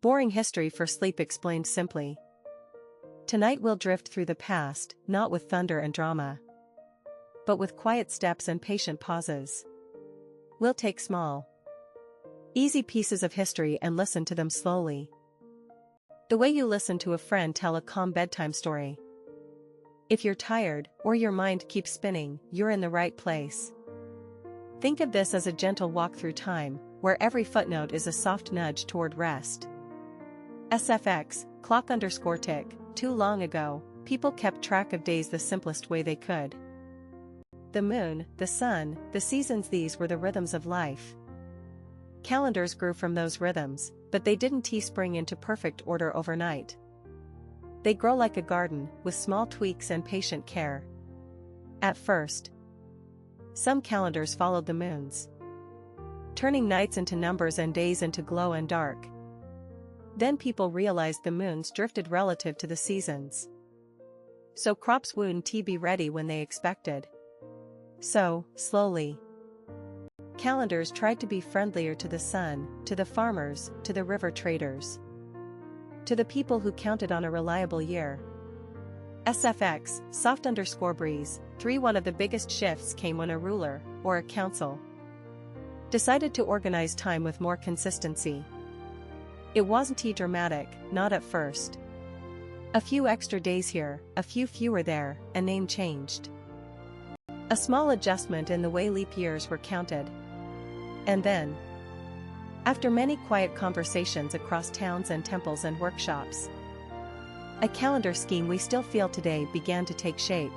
Boring history for sleep explained simply. Tonight we'll drift through the past, not with thunder and drama, but with quiet steps and patient pauses. We'll take small, easy pieces of history and listen to them slowly. The way you listen to a friend tell a calm bedtime story. If you're tired, or your mind keeps spinning, you're in the right place. Think of this as a gentle walk through time, where every footnote is a soft nudge toward rest. SFX, clock_tick, too long ago, people kept track of days the simplest way they could. The moon, the sun, the seasons, these were the rhythms of life. Calendars grew from those rhythms, but they didn't spring into perfect order overnight. They grow like a garden, with small tweaks and patient care. At first, some calendars followed the moons, turning nights into numbers and days into glow and dark. Then people realized the moons drifted relative to the seasons, so crops wouldn't be ready when they expected. So, slowly, calendars tried to be friendlier to the sun, to the farmers, to the river traders, to the people who counted on a reliable year. SFX, soft_breeze, 3. One of the biggest shifts came when a ruler, or a council, decided to organize time with more consistency. It wasn't dramatic, not at first. A few extra days here, a few fewer there, a name changed. A small adjustment in the way leap years were counted. And then, after many quiet conversations across towns and temples and workshops, a calendar scheme we still feel today began to take shape.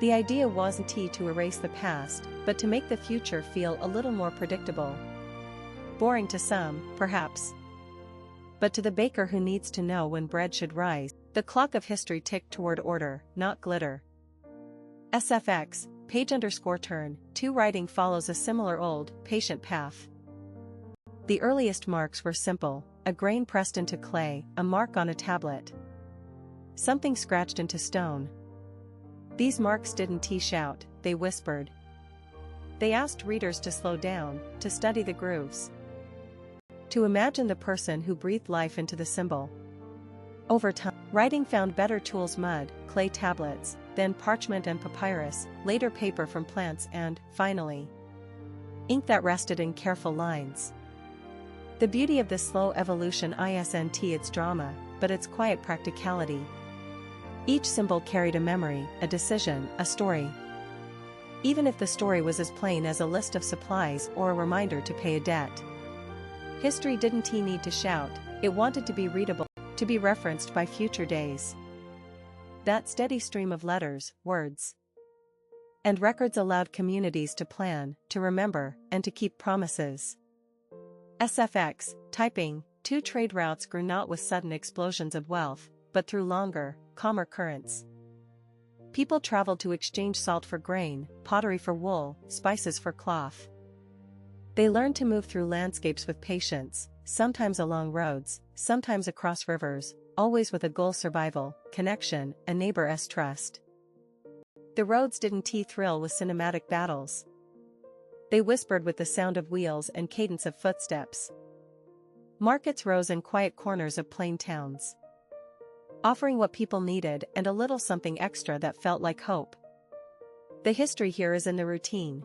The idea wasn't to erase the past, but to make the future feel a little more predictable. Boring to some, perhaps, but to the baker who needs to know when bread should rise, the clock of history ticked toward order, not glitter. SFX, page_turn, 2. Writing follows a similar old, patient path. The earliest marks were simple: a grain pressed into clay, a mark on a tablet, something scratched into stone. These marks didn't shout, they whispered. They asked readers to slow down, to study the grooves, to imagine the person who breathed life into the symbol. Over time, writing found better tools: mud, clay tablets, then parchment and papyrus, later paper from plants, and, finally, ink that rested in careful lines. The beauty of this slow evolution isn't its drama, but its quiet practicality. Each symbol carried a memory, a decision, a story. Even if the story was as plain as a list of supplies or a reminder to pay a debt. History didn't need to shout, it wanted to be readable, to be referenced by future days. That steady stream of letters, words, and records allowed communities to plan, to remember, and to keep promises. SFX, typing, 2. Trade routes grew not with sudden explosions of wealth, but through longer, calmer currents. People traveled to exchange salt for grain, pottery for wool, spices for cloth. They learned to move through landscapes with patience, sometimes along roads, sometimes across rivers, always with a goal: survival, connection, a neighbor's trust. The roads didn't thrill with cinematic battles. They whispered with the sound of wheels and cadence of footsteps. Markets rose in quiet corners of plain towns, offering what people needed and a little something extra that felt like hope. The history here is in the routine.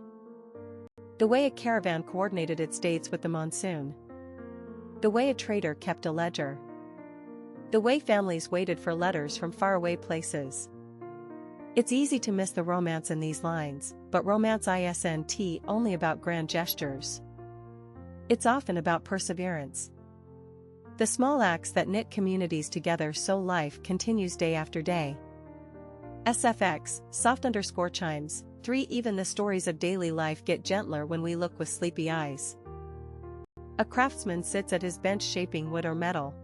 The way a caravan coordinated its dates with the monsoon. The way a trader kept a ledger. The way families waited for letters from faraway places. It's easy to miss the romance in these lines, but romance isn't only about grand gestures. It's often about perseverance. The small acts that knit communities together so life continues day after day. SFX, soft_chimes, 3. Even the stories of daily life get gentler when we look with sleepy eyes. A craftsman sits at his bench shaping wood or metal.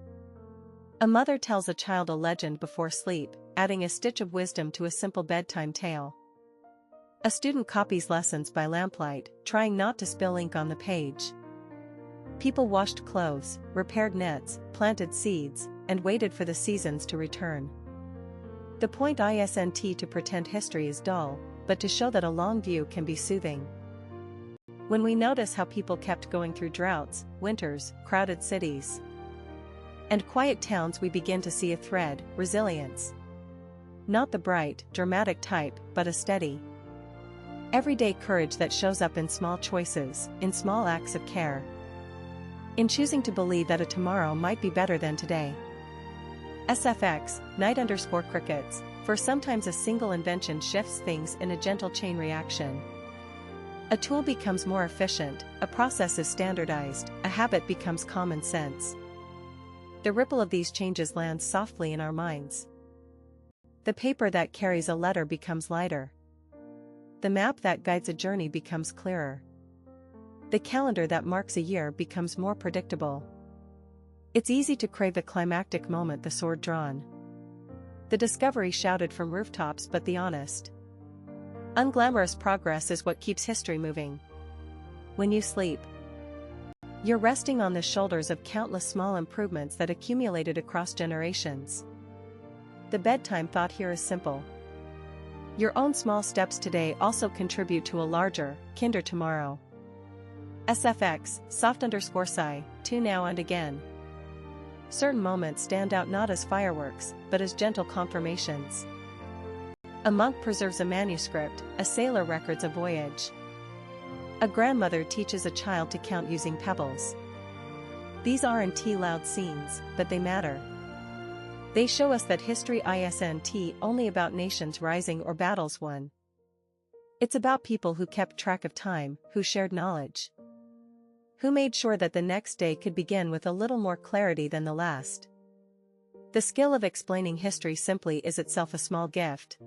A mother tells a child a legend before sleep, adding a stitch of wisdom to a simple bedtime tale. A student copies lessons by lamplight, trying not to spill ink on the page. People washed clothes, repaired nets, planted seeds, and waited for the seasons to return. The point isn't to pretend history is dull, but to show that a long view can be soothing. When we notice how people kept going through droughts, winters, crowded cities, And quiet towns we begin to see a thread, resilience. Not the bright, dramatic type, but a steady, everyday courage that shows up in small choices, in small acts of care. In choosing to believe that a tomorrow might be better than today. SFX, night_crickets, for sometimes a single invention shifts things in a gentle chain reaction. A tool becomes more efficient, a process is standardized, a habit becomes common sense. The ripple of these changes lands softly in our minds. The paper that carries a letter becomes lighter. The map that guides a journey becomes clearer. The calendar that marks a year becomes more predictable. It's easy to crave the climactic moment, the sword drawn. The discovery shouted from rooftops, but the honest, unglamorous progress is what keeps history moving. When you sleep, you're resting on the shoulders of countless small improvements that accumulated across generations. The bedtime thought here is simple. Your own small steps today also contribute to a larger, kinder tomorrow. SFX, soft_sigh, to now and again. Certain moments stand out not as fireworks, but as gentle confirmations. A monk preserves a manuscript, a sailor records a voyage. A grandmother teaches a child to count using pebbles. These aren't loud scenes, but they matter. They show us that history isn't only about nations rising or battles won. It's about people who kept track of time, who shared knowledge, who made sure that the next day could begin with a little more clarity than the last. The skill of explaining history simply is itself a small gift.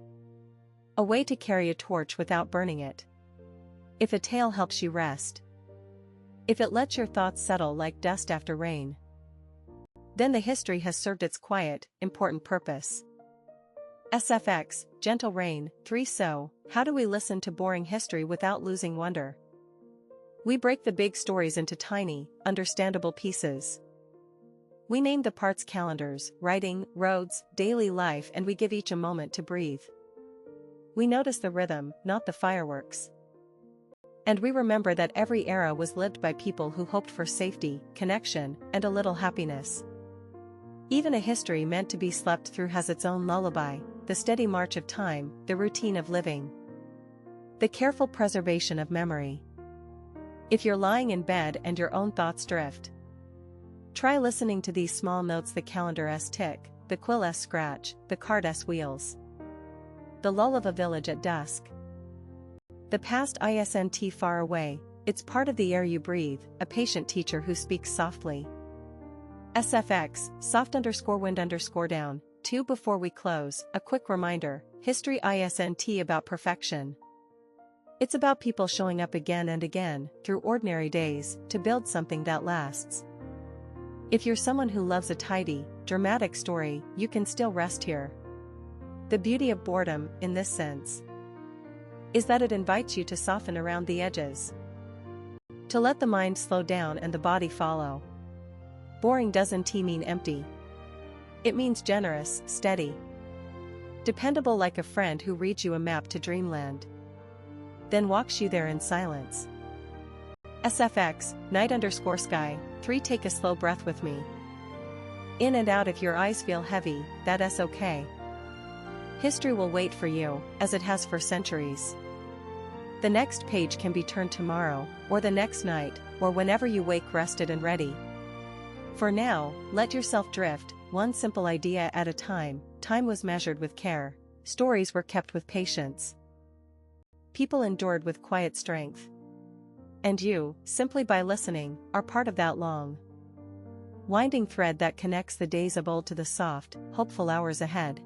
A way to carry a torch without burning it. If a tale helps you rest, if it lets your thoughts settle like dust after rain, then the history has served its quiet, important purpose. SFX, gentle rain, 3. So, how do we listen to boring history without losing wonder? We break the big stories into tiny, understandable pieces. We name the parts calendars, writing, roads, daily life, and we give each a moment to breathe. We notice the rhythm, not the fireworks. And we remember that every era was lived by people who hoped for safety, connection, and a little happiness. Even a history meant to be slept through has its own lullaby, the steady march of time, the routine of living, the careful preservation of memory. If you're lying in bed and your own thoughts drift, try listening to these small notes: the calendar's tick, the quill's scratch, the cart's wheels, the lull of a village at dusk. The past isn't far away, it's part of the air you breathe, a patient teacher who speaks softly. SFX, soft_wind_down, 2. Before we close, a quick reminder, history isn't about perfection. It's about people showing up again and again, through ordinary days, to build something that lasts. If you're someone who loves a tidy, dramatic story, you can still rest here. The beauty of boredom, in this sense, is that it invites you to soften around the edges, to let the mind slow down and the body follow. Boring doesn't mean empty. It means generous, steady, dependable, like a friend who reads you a map to dreamland, then walks you there in silence. SFX, night_sky, 3. Take a slow breath with me. In and out. If your eyes feel heavy, that's okay. History will wait for you, as it has for centuries. The next page can be turned tomorrow, or the next night, or whenever you wake rested and ready. For now, let yourself drift, one simple idea at a time. Time was measured with care. Stories were kept with patience. People endured with quiet strength. And you, simply by listening, are part of that long, winding thread that connects the days of old to the soft, hopeful hours ahead.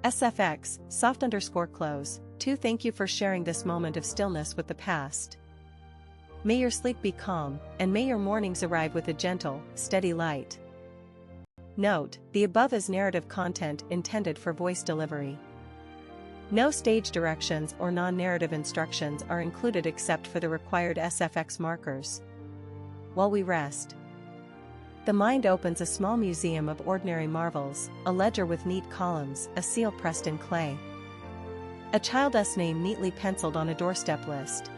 SFX, soft_close, 2. Thank you for sharing this moment of stillness with the past. May your sleep be calm, and may your mornings arrive with a gentle, steady light. Note, the above is narrative content intended for voice delivery. No stage directions or non-narrative instructions are included except for the required SFX markers. While we rest, the mind opens a small museum of ordinary marvels, a ledger with neat columns, a seal pressed in clay, a child's name neatly penciled on a doorstep list.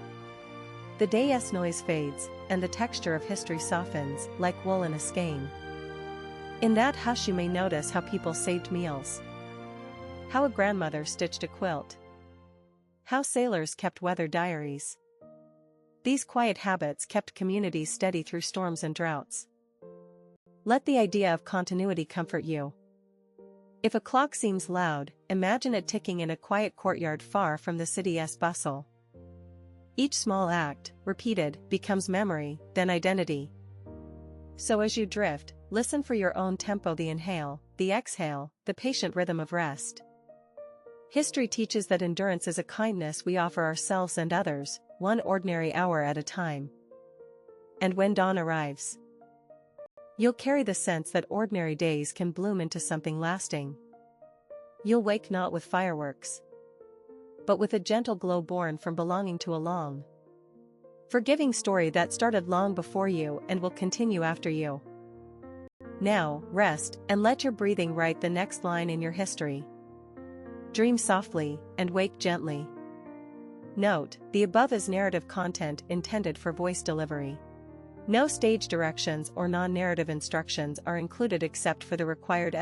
The day's noise fades, and the texture of history softens, like wool in a skein. In that hush you may notice how people saved meals, how a grandmother stitched a quilt, how sailors kept weather diaries. These quiet habits kept communities steady through storms and droughts. Let the idea of continuity comfort you. If a clock seems loud, imagine it ticking in a quiet courtyard far from the city's bustle. Each small act, repeated, becomes memory, then identity. So as you drift, listen for your own tempo, the inhale, the exhale, the patient rhythm of rest. History teaches that endurance is a kindness we offer ourselves and others, one ordinary hour at a time. And when dawn arrives, you'll carry the sense that ordinary days can bloom into something lasting. You'll wake not with fireworks, but with a gentle glow born from belonging to a long, forgiving story that started long before you and will continue after you. Now, rest, and let your breathing write the next line in your history. Dream softly, and wake gently. Note, the above is narrative content intended for voice delivery. No stage directions or non-narrative instructions are included except for the required